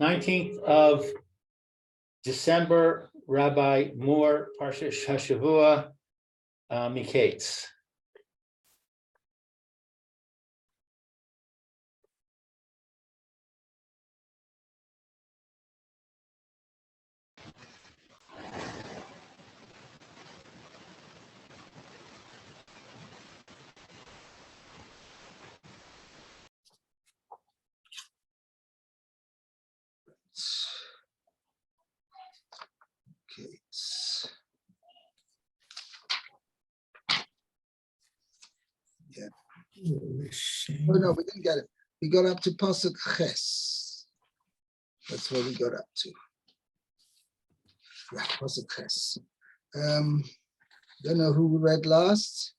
19th of December, Rabbi Moore, Parsha Hashavua, MIketz. Yeah. Oh no, we didn't get it. We got up to Pasuk Ches. That's what we got up to. Yeah, Pasuk Ches. Don't know who read last.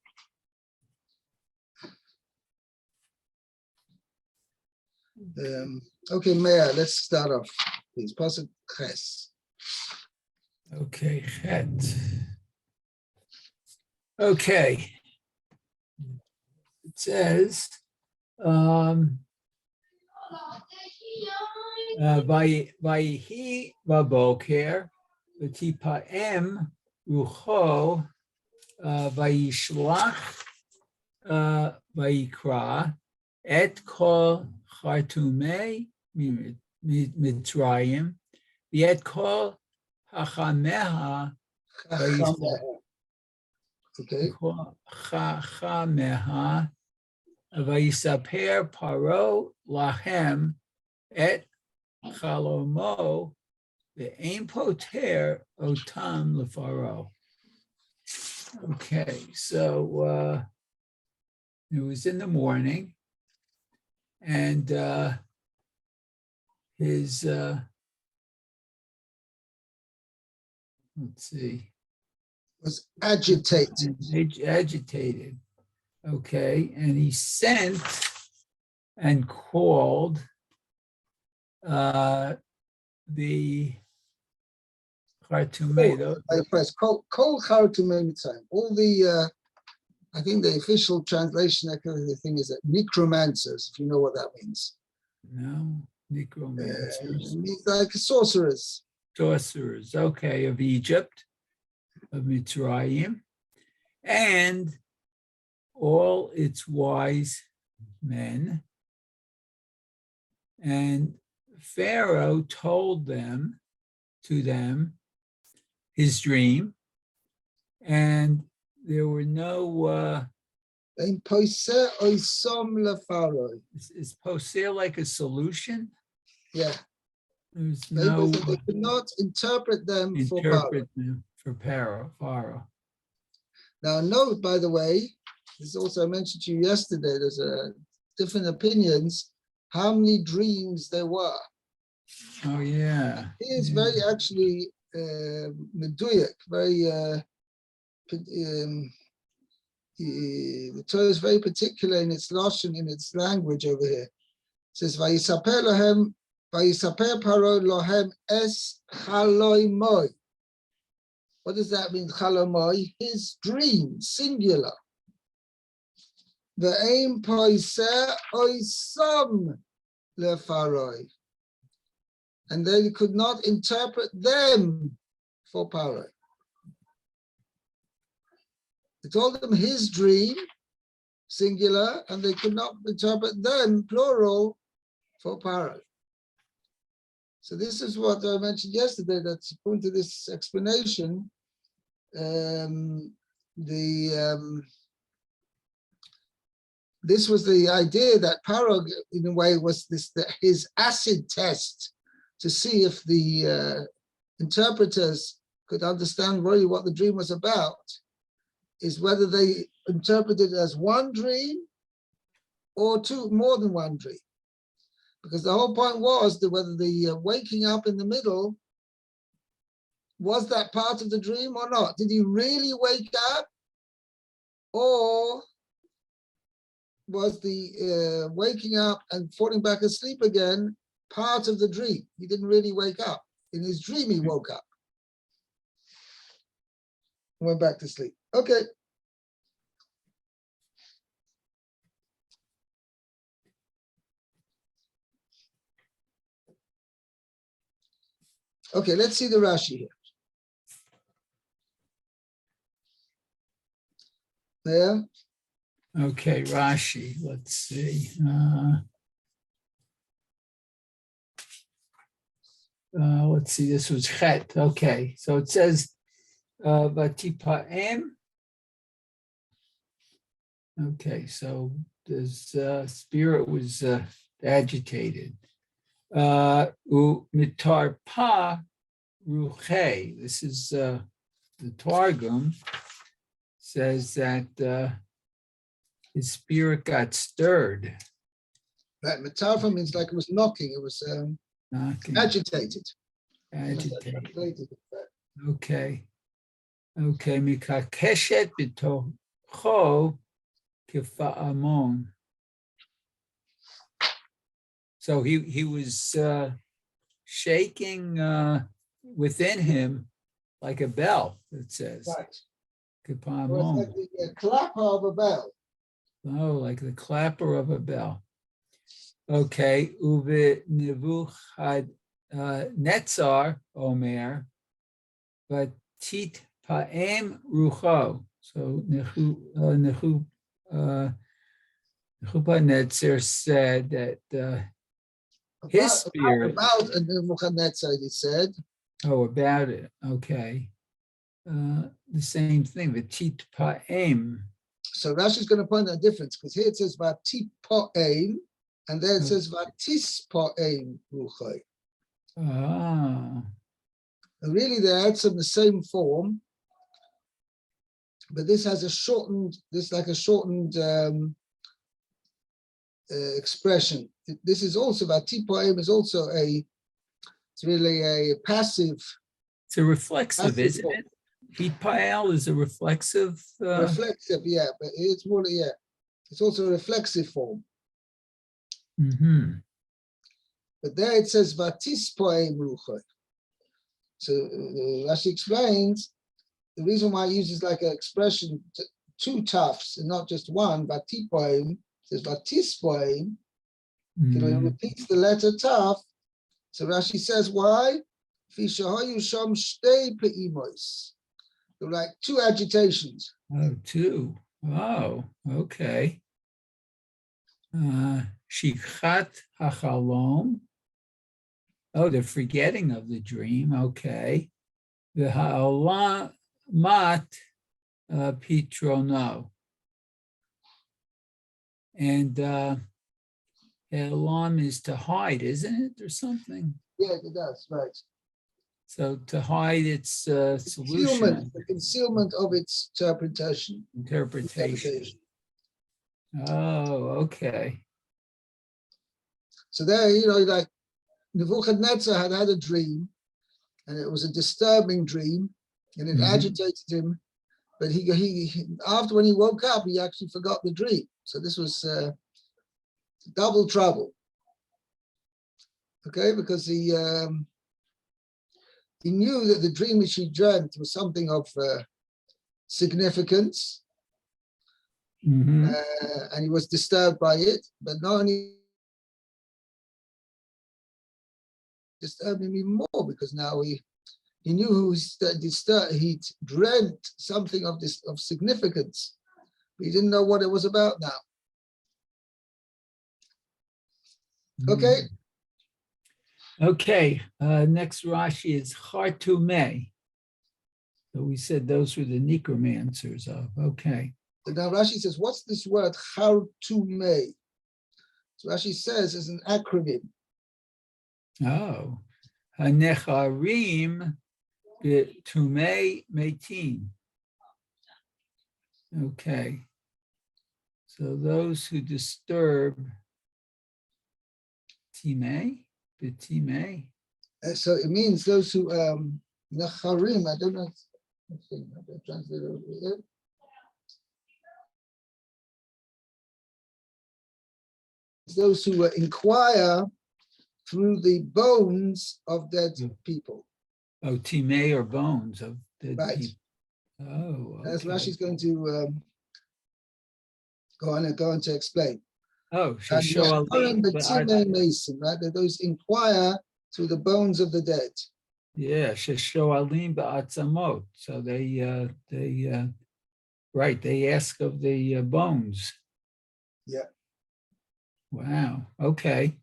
Okay, Maya, let's start off, please. Pasuk Ches. Okay, Chet. Okay. It says, Vayihi baboker v'tipaem rucho vayishlach vayikra et kol chartumei mitzrayim v'et kol hachameha Okay. Chachameha vayisaper paro lahem et chalomo ve'ein poter otam lefaro. Okay, so it was in the morning, and his let's see, Was agitated. Agitated. Okay, and he sent and called the Chartumei. First, Kol Chartumei Mitzrayim. All the, I think the official translation of the thing is that necromancers, if you know what that means. No, necromancers. Means like sorcerers. Sorcerers, okay, of Egypt, of Mitzrayim, and all its wise men. And Pharaoh told to them his dream, and there were no Is poseh like a solution? Yeah. There's They no could not interpret them for Pharaoh. Now, note, by the way, this is also mentioned to you yesterday, there's different opinions, how many dreams there were. Oh, yeah. It's very actually meduyak, very, the Torah is very particular in its lashon, in its language over here. It says, Vayisaper paro lohem es chaloimoi. What does that mean, chaloimoi? His dream, singular. Ve'ein poiser oisam lefaroi. And they could not interpret them for Paro. They told them his dream, singular, and they could not interpret them, plural, for Paro. So this is what I mentioned yesterday, that's according to this explanation, this was the idea that Paro, in a way, was his acid test to see if the interpreters could understand really what the dream was about, is whether they interpreted it as one dream or more than one dream. Because the whole point was that whether the waking up in the middle, was that part of the dream or not? Did he really wake up? Or was the waking up and falling back asleep again part of the dream? He didn't really wake up. In his dream, he woke up. Went back to sleep. Okay. Okay, let's see the Rashi here. There. Okay, Rashi, let's see. Let's see, this was Chet. Okay, so it says, Vatipaem. Okay, so this spirit was agitated. Mitar pa ruche. This is the Targum says that his spirit got stirred. Right, Metarfa means like it was knocking, it was Knocking, agitated. agitated. Okay. Okay. Mikakeshet bitocho kifa'amon. So he was shaking within him like a bell, it says. Right. It was Kifa'amon. like the clapper of a bell. Oh, like the clapper of a bell. Okay. Uve Nebuchad Netzar Omer, but tit paem rucho. So Nebuchadnezzar said that his spirit. About Nebuchadnezzar, he said. Oh, about it. Okay. The same thing. The tit paem. So Rashi is going to point out a difference because here it says Vatipoem, and then it says Vatispoem ruchai. Ah. Really, they add some the same form, but this has a shortened. This like a shortened expression. This is also Vatipoem is also it's really a passive. It's a reflexive, passive isn't form. it? Hitpael is a reflexive. Reflexive, yeah, but it's more, yeah. It's also a reflexive form. Mhm. But there it says Vatispoem ruchai. So Rashi explains the reason why he uses like an expression, two tufts and not just one. Vatipoem says Vatispoem. He repeats the letter taf. So Rashi says why? Fishahayu sham shtei peimos. There were like two agitations. Oh, two. Oh, okay. Shikhat hachalom. Oh, the forgetting of the dream. Okay. The ha'olamat pitrono. And elam is to hide, isn't it, or something? Yeah, it does, right. So to hide its solution. The concealment of its interpretation. Interpretation. Oh, okay. So there, like Nebuchadnezzar had a dream, and it was a disturbing dream, and it agitated him. But he after when he woke up, he actually forgot the dream. So this was double trouble. Okay, because he knew that the dream which he dreamt was something of significance, and he was disturbed by it. But not only disturbed him even more because now he knew who he dreamt something of significance, but he didn't know what it was about now. Okay. Okay. Next Rashi is Chartume. So we said those were the necromancers of. Okay. So now Rashi says, what's this word Chartume? So Rashi says is an acronym. Oh, Hanecharim Tume Metin. Okay. So those who disturb Time, Betime. So it means those who Necharim, I don't know. Let's see, I'll translate it over here. Those who inquire through the bones of dead people. Oh, Time or bones of dead people. Oh, okay. As Rashi's going to go on to explain. Oh, Mason, right? That those inquire through the bones of the dead. Yeah, sheshoalim ba'atzamot. So right, they ask of the bones. Yeah. Wow. Okay.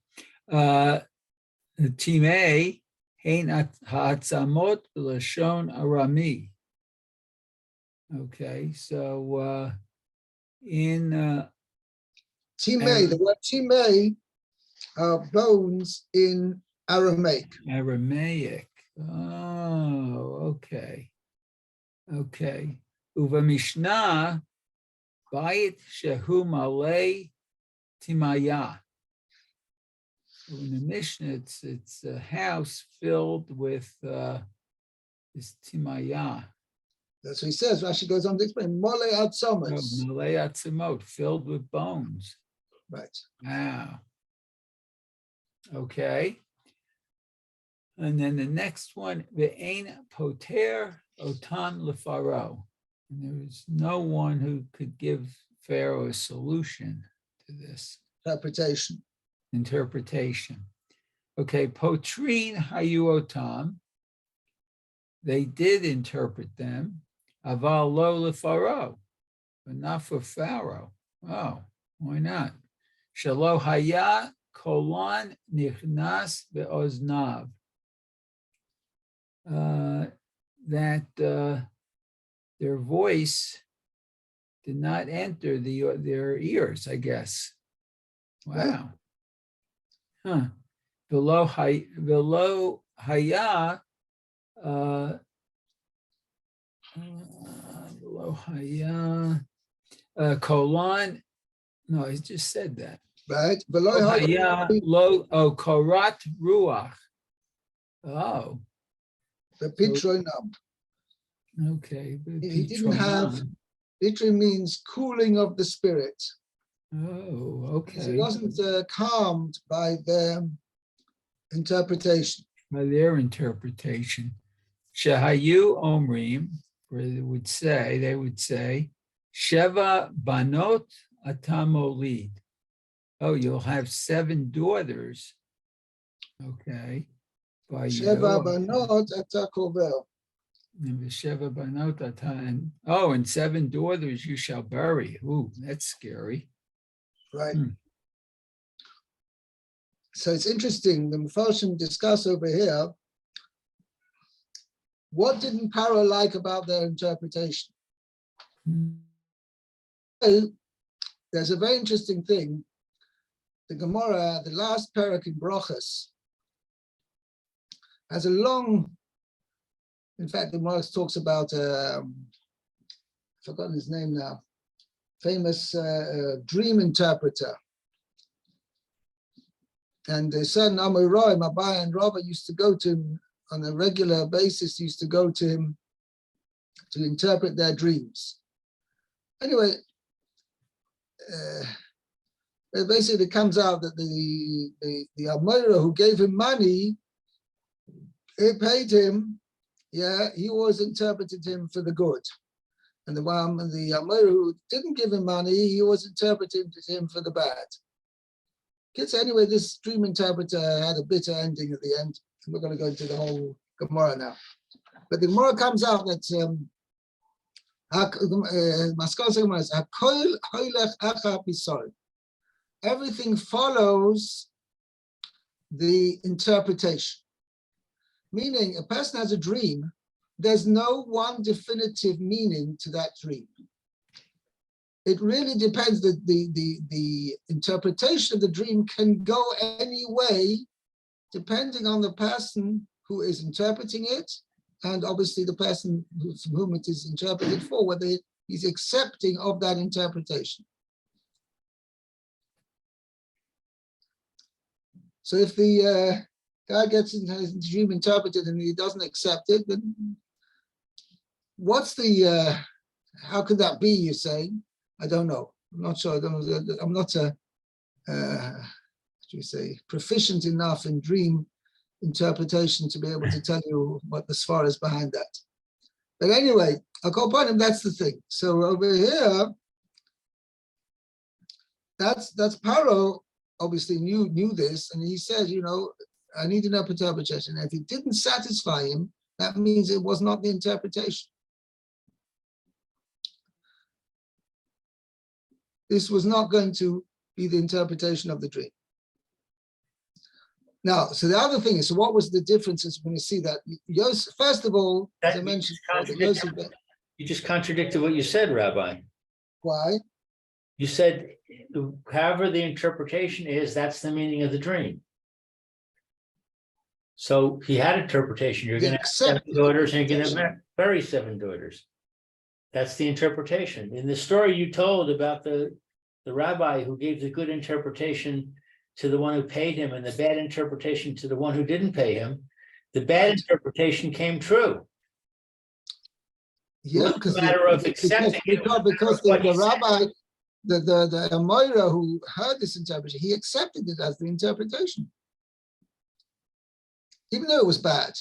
Team A, hein ha'atzamot l'shon arami. Okay, so in Timei, the word timei are bones in Aramaic. Aramaic. Oh, okay. Okay. Uva Mishnah, Bayit Shehu Malei Timaya. In the Mishnah, it's a house filled with this Timaya. That's what he says. Rashi goes on to explain. Mole Oh, atzomos. Malei Atzimot, filled with bones. Right. Wow. Okay. And then the next one, Ve'ein Poter Otam Lefaro. And there was no one who could give Pharaoh a solution to this interpretation. Okay, Potrin Hayu Otam. They did interpret them. Aval lo lefaro, but not for Pharaoh. Oh, why not? Shalo haya kolan nichnas beoznav. That their voice did not enter their ears, I guess. Wow. Huh. Below haya below haya kolan. No, he just said that. Right. Haya lo korat ruach. Oh. The Pitronam. Okay. He didn't have, literally means cooling of the spirit. Oh, okay. He wasn't calmed by their interpretation. By their interpretation. Shahayu omrim, where they would say, Sheva banot atamolid. Oh, you'll have 7 daughters. Okay. Sheva banot atakovel. Sheva banot atan. Oh, and 7 daughters you shall bury. Ooh, that's scary. Right. So it's interesting. The Mefarshim discuss over here. What didn't Paro like about their interpretation? There's a very interesting thing. The Gemara, the last parak in Brochus, has a long. In fact, the Gemara talks about I've forgotten his name now. Famous dream interpreter. And a certain Amorai, Abai and Rabba used to go to him on a regular basis, used to go to him to interpret their dreams. Anyway, it basically comes out that the Amoira who gave him money, he paid him, he always interpreted him for the good. And the Amoira who didn't give him money, he always interpreted him for the bad. Kids, anyway, this dream interpreter had a bitter ending at the end. We're going to go into the whole Gemara now. But the Gemara comes out that everything follows the interpretation. Meaning, a person has a dream, there's no one definitive meaning to that dream. It really depends. The interpretation of the dream can go any way, depending on the person who is interpreting it, and obviously the person from whom it is interpreted for, whether he's accepting of that interpretation. So if the guy gets his dream interpreted and he doesn't accept it, then what's the, how could that be, you're saying? I don't know. I'm not sure. I'm not proficient enough in dream interpretation to be able to tell you what the svara is behind that. But anyway, I'll go upon him. That's the thing. So over here, that's Paro obviously knew this, and he said, I need an interpretation. If it didn't satisfy him, that means it was not the interpretation. This was not going to be the interpretation of the dream. Now, so the other thing is, so what was the differences when you see that? Yosef, first of all, as I mentioned, Yosef, You just contradicted what you said, Rabbi. why? You said, however the interpretation is, that's the meaning of the dream. So he had interpretation. You're going to have 7 daughters and you're going to bury 7 daughters. That's the interpretation. In the story you told about the rabbi who gave the good interpretation to the one who paid him and the bad interpretation to the one who didn't pay him, the bad interpretation came true. Yeah, because the rabbi, the Amoira who heard this interpretation, he accepted it as the interpretation. Even though it was bad.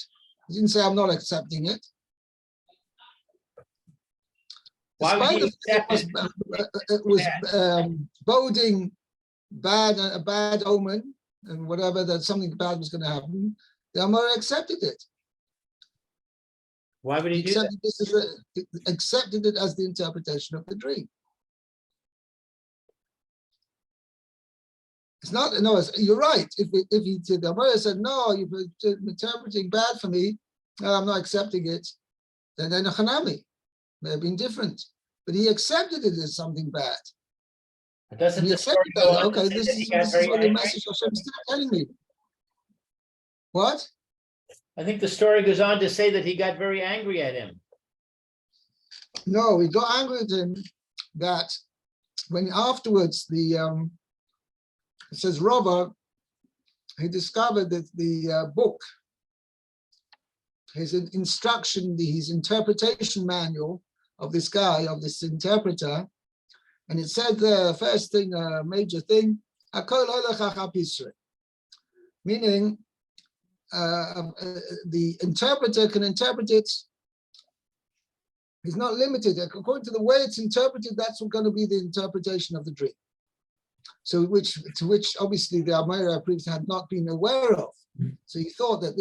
He didn't say, I'm not accepting it. Why would he accept it was boding a bad omen and whatever, that something bad was going to happen. The Amoira accepted it. Why would he do that? Accepted it as the interpretation of the dream. It's not, no, you're right. If he did, the Amoira said, no, you're interpreting bad for me, no, I'm not accepting it, then a Hanami may have been different. But he accepted it as something bad. Doesn't the story go on? Okay, this is what the message Hashem is telling me. What? I think the story goes on to say that he got very angry at him. No, he got angry at him that when afterwards it says Rava, he discovered that the book, his instruction, his interpretation manual of this guy, of this interpreter, and it said the first thing, major thing, meaning the interpreter can interpret it. He's not limited. According to the way it's interpreted, that's going to be the interpretation of the dream. So which obviously the Amoira priest had not been aware of. So he thought that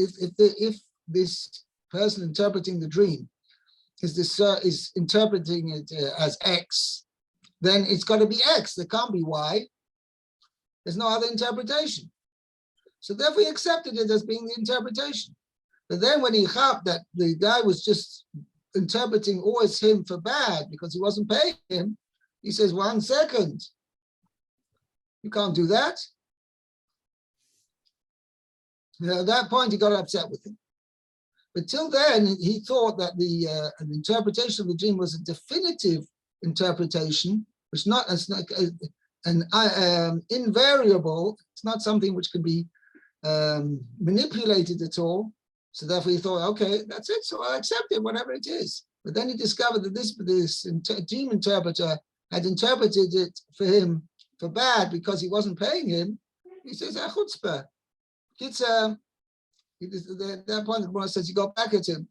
if this person interpreting the dream is interpreting it as X, then it's got to be X. There can't be Y. There's no other interpretation. So therefore he accepted it as being the interpretation. But then when he heard that the guy was just interpreting always him for bad because he wasn't paying him, he says, 1 second. You can't do that. At that point, he got upset with him. But till then, he thought that the interpretation of the dream was a definitive interpretation, which it's not an invariable. It's not something which can be manipulated at all. So therefore, he thought, okay, that's it. So I'll accept it, whatever it is. But then he discovered that this dream interpreter had interpreted it for him for bad because he wasn't paying him. He says, chutzpah. At that point, the Gemara says he got back at him.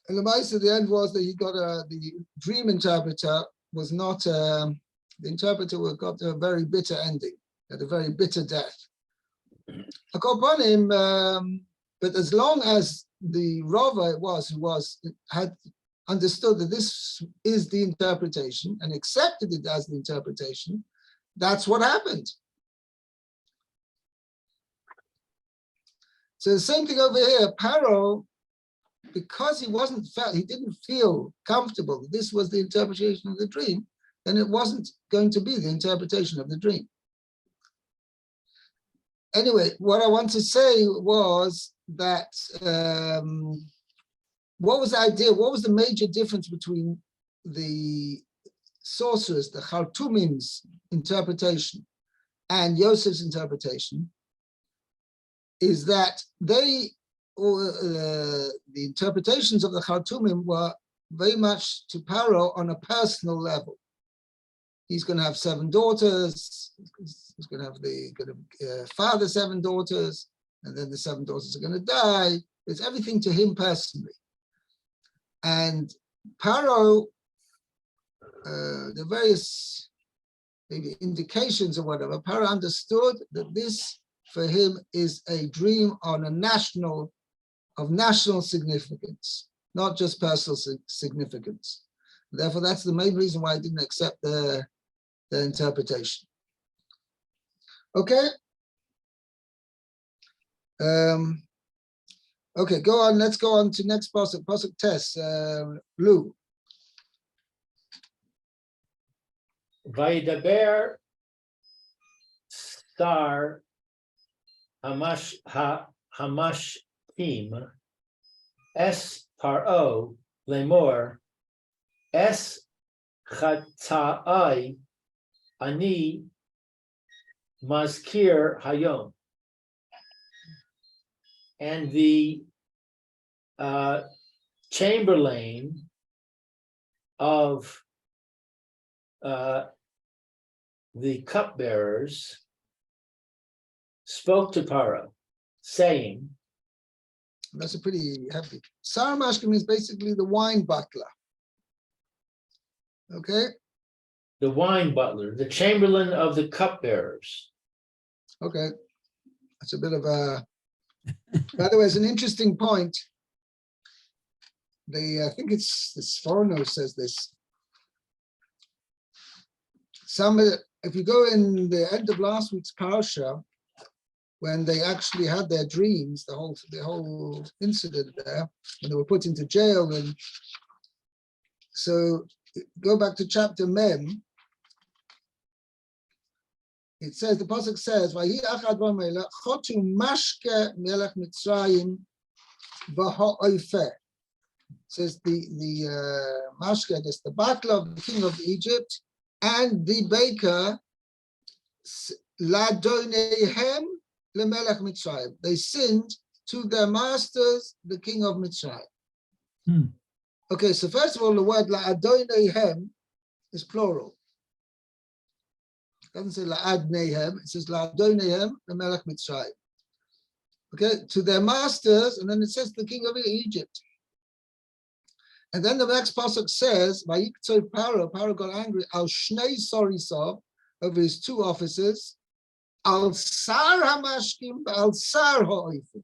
And the most of the end was that he got the dream interpreter was not, the interpreter got a very bitter ending, had a very bitter death. I got upon him, but as long as the Rava had understood that this is the interpretation and accepted it as the interpretation, that's what happened. So the same thing over here, Paro, because he didn't feel comfortable that this was the interpretation of the dream, then it wasn't going to be the interpretation of the dream. Anyway, what I want to say was that what was the idea? What was the major difference between the sorcerers, the Khartoumim's interpretation and Yosef's interpretation? Is that the interpretations of the Khartoumim were very much to Paro on a personal level. He's going to have 7 daughters. He's going to have father 7 daughters, and then the 7 daughters are going to die. It's everything to him personally. And Paro, the various maybe indications or whatever, Paro understood that this for him is a dream of national significance, not just personal significance. Therefore, that's the main reason why I didn't accept the interpretation. Okay. Okay, go on. Let's go on to next pasuk. Pasuk test. Lou. Vaidaber star hamashkim es paro lemor es chatai ani mazkir hayom. And the chamberlain of the cupbearers spoke to Paro, saying, that's a pretty heavy. Sar Mashkim is basically the wine butler. Okay. the wine butler, the chamberlain of the cupbearers. Okay. That's a bit of a, by the way, it's an interesting point. I think it's this foreigner says this. If you go in the end of last week's Parsha, when they actually had their dreams, the whole incident there, when they were put into jail, and so go back to chapter Mem. It says, the pasuk says, "Vayi achad v'melech chotu mashke melech Mitzrayim v'ha'ofer." Says the mashke, that's the butler of the king of Egypt, and the baker, ladoneihem lemelech Mitzrayim. They sinned to their masters, the king of Mitzrayim. Okay, so first of all, the word ladoneihem is plural. It doesn't say la'adneihem, it says la'adoneihem lemelech Mitzrayim. Okay, to their masters, and then it says the king of Egypt. And then the next pasuk says, "Vayiktzor Paro." Paro got angry. Al shnei sorisov, over his two officers. Al sar hamashkim, al sar ha'oifim.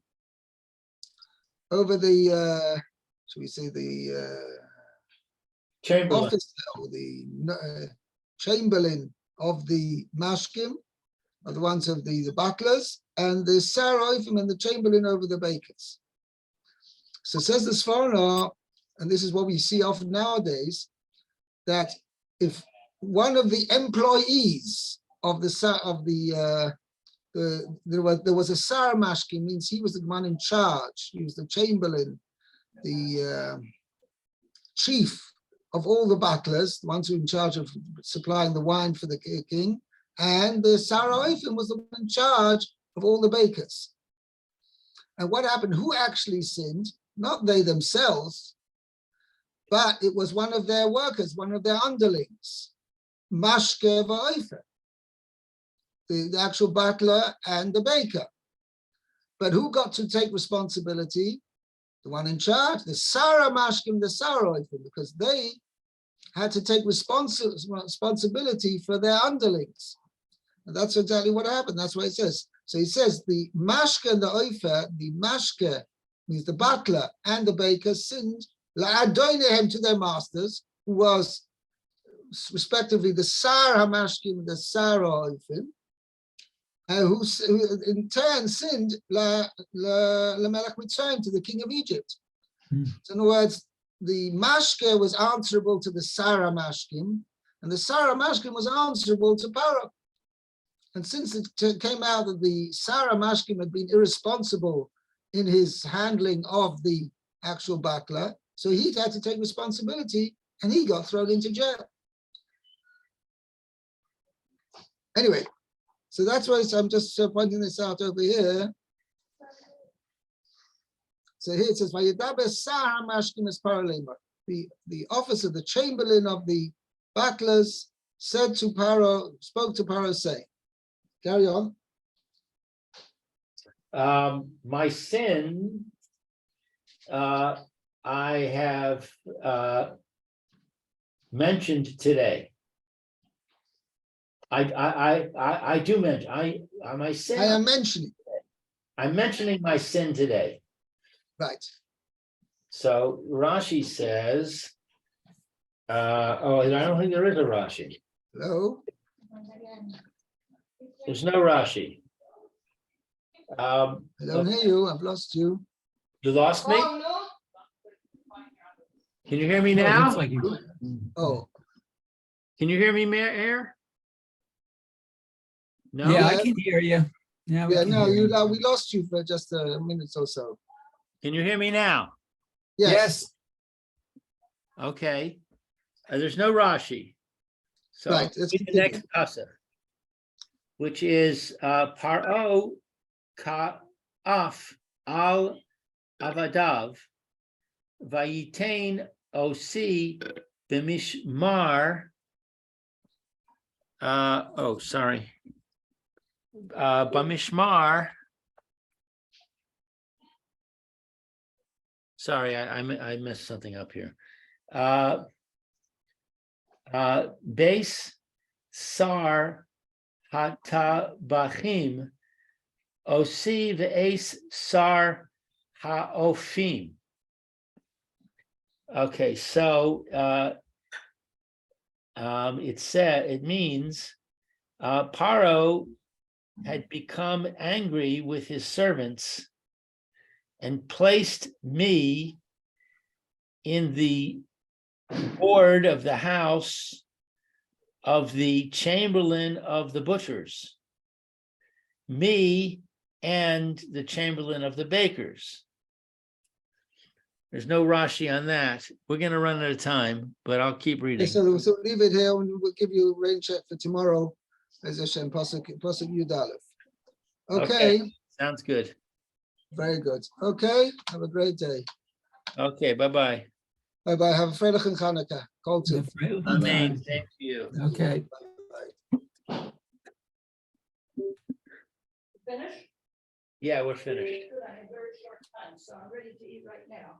Over the, should we say the Chamberlain. officer, or the chamberlain of the mashkim, or the ones of the butlers, and the sar ha'oifim, and the chamberlain over the bakers. So says this foreigner. And this is what we see often nowadays, that if one of the employees of there was a Sar Mashkim, means he was the one in charge, he was the chamberlain, the chief of all the butlers, the ones who were in charge of supplying the wine for the king, and the Sar Oifim was the one in charge of all the bakers. And what happened? Who actually sinned? Not they themselves, but it was one of their workers, one of their underlings, Mashke v'oifer, the actual butler and the baker. But who got to take responsibility? The one in charge, the Sara Mashkim, the Sara oifer, because they had to take responsibility for their underlings. And that's exactly what happened. That's what it says. So he says the Mashke and the oifer, the Mashke means the butler and the baker, sinned la'adoinehem, to their masters, who was respectively the Sar Hamashkim and the Sar Ha'oifim, who in turn sinned Lamelech Mitzrayim, to the king of Egypt. So in other words, the Mashke was answerable to the Sar Hamashkim, and the Sar Hamashkim was answerable to Paro. And since it came out that the Sar Hamashkim had been irresponsible in his handling of the actual butler, so he had to take responsibility, and he got thrown into jail. Anyway, so that's why I'm just pointing this out over here. So here it says, "Vayedaber sar hamashkim es Paro lemor." The officer, the chamberlain of the butlers, said to Paro, spoke to Paro, saying, "Carry on." My sin, I have mentioned today. I do mention, my I sin, am mentioning, I'm mentioning my sin today. right, So Rashi says, I don't think there is a Rashi. hello, There's no Rashi. I don't hear you, I've lost you. You lost me? Can you hear me Well, it now? looks like you. Oh, Can you hear me, Mayor? No? Yeah, I Yeah. can hear you. Now we yeah, can no, hear you. we lost you for just a minute or so. Can you hear me now? Yes, Okay. There's no Rashi. So Right, let's read the continue. next pasuk, which is Paro Ka'af al Avadav Vayitain Osi B'mishmar. B'mishmar. Sorry, I messed something up here. Base Sar Hatabachim Osi Ve'es Sar Ha'ofim. Okay, so it means Paro had become angry with his servants and placed me in the board of the house of the chamberlain of the butchers, me and the chamberlain of the bakers. There's no Rashi on that. We're going to run out of time, but I'll keep reading. so leave it here and we'll give you a rain check for tomorrow. As Hashem, Pasuk Yud Aleph. Okay, Sounds good. very good. Okay, have a great day. Okay, bye-bye. Bye-bye, have a Freilich and Chanukah. Kol tov. Amen. Thank you. Okay. Finished? Yeah, we're finished. Good, I have a very short time, so I'm ready to eat right now.